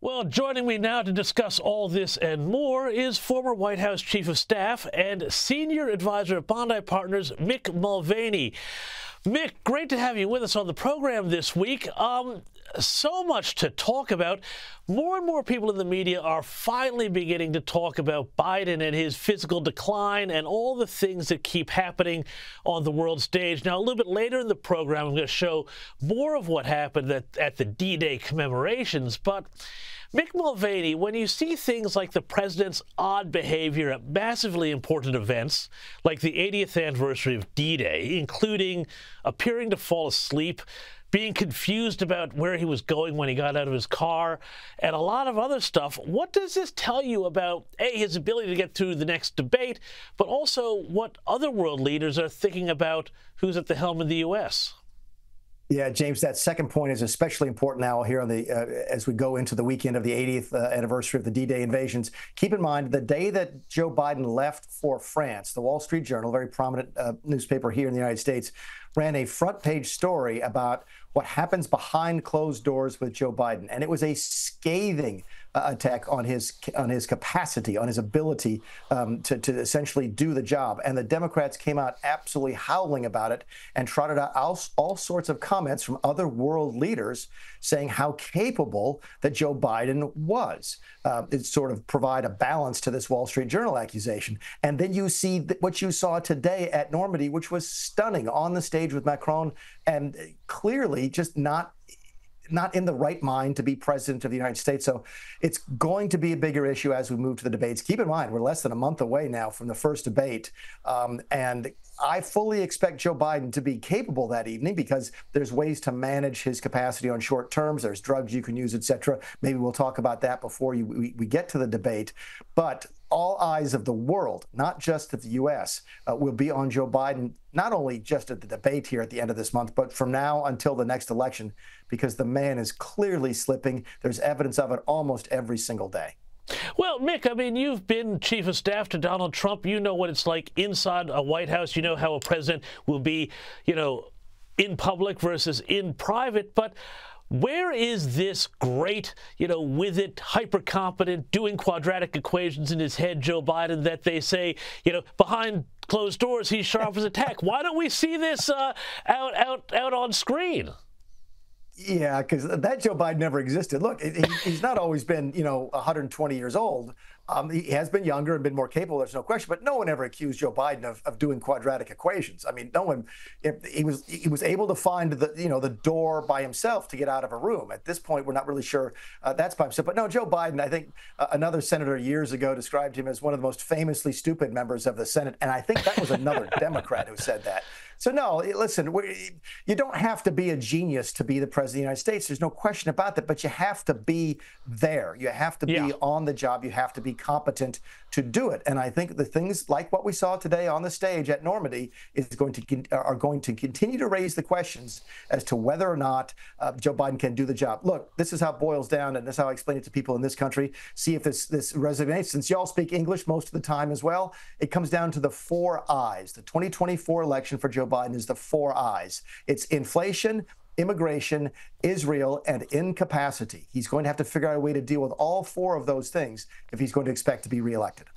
Well, joining me now to discuss all this and more is former White House Chief of Staff and Senior Advisor at Bondi Partners, Mick Mulvaney. Mick, great to have you with us on the program this week. So much to talk about. More and more people in the media are finally beginning to talk about Biden and his physical decline and all the things that keep happening on the world stage. Now, a little bit later in the program, I'm going to show more of what happened at the D-Day commemorations. But Mick Mulvaney, when you see things like the president's odd behavior at massively important events, like the 80th anniversary of D-Day, including appearing to fall asleep, being confused about where he was going when he got out of his car, and a lot of other stuff, what does this tell you about, A, his ability to get through the next debate, but also what other world leaders are thinking about who's at the helm of the U.S.? Yeah, James, that second point is especially important now here on the as we go into the weekend of the 80th anniversary of the D-Day invasions. Keep in mind, the day that Joe Biden left for France, the Wall Street Journal, a very prominent newspaper here in the United States, ran a front-page story about what happens behind closed doors with Joe Biden. And it was a scathing attack on his capacity, on his ability to essentially do the job. And the Democrats came out absolutely howling about it and trotted out all sorts of comments from other world leaders saying how capable that Joe Biden was. It sort of provide a balance to this Wall Street Journal accusation. And then you see what you saw today at Normandy, which was stunning, on the stage with Macron, and clearly just not in the right mind to be president of the United States. So it's going to be a bigger issue as we move to the debates. Keep in mind, we're less than a month away now from the first debate. And I fully expect Joe Biden to be capable that evening because there's ways to manage his capacity on short terms. There's drugs you can use, et cetera. Maybe we'll talk about that before we get to the debate. But all eyes of the world, not just of the U.S., will be on Joe Biden, not only just at the debate here at the end of this month, but from now until the next election, because the man is clearly slipping. There's evidence of it almost every single day. Well, Mick, I mean, you've been chief of staff to Donald Trump. You know what it's like inside a White House. You know how a president will be, in public versus in private. But where is this great, with it, hyper-competent, doing quadratic equations in his head, Joe Biden, that they say, behind closed doors, he's sharp as a tack? Why don't we see this out on screen? Yeah, because that Joe Biden never existed. Look, he's not always been, 120 years old. He has been younger and been more capable, there's no question, but no one ever accused Joe Biden of doing quadratic equations. I mean, no one, he was able to find the door by himself to get out of a room. At this point, we're not really sure that's by himself. But no, Joe Biden, I think another senator years ago described him as one of the most famously stupid members of the Senate. And I think that was another Democrat who said that. So no, listen, you don't have to be a genius to be the president of the United States. There's no question about that, but you have to be there. You have to be on the job. You have to be competent to do it. And I think the things like what we saw today on the stage at Normandy are going to continue to raise the questions as to whether or not Joe Biden can do the job. Look, this is how it boils down, and this is how I explain it to people in this country. See if this resonates. Since y'all speak English most of the time as well, it comes down to the 4 I's. The 2024 election for Joe Biden is the 4 I's. It's inflation, immigration, Israel, and incapacity. He's going to have to figure out a way to deal with all 4 of those things if he's going to expect to be reelected.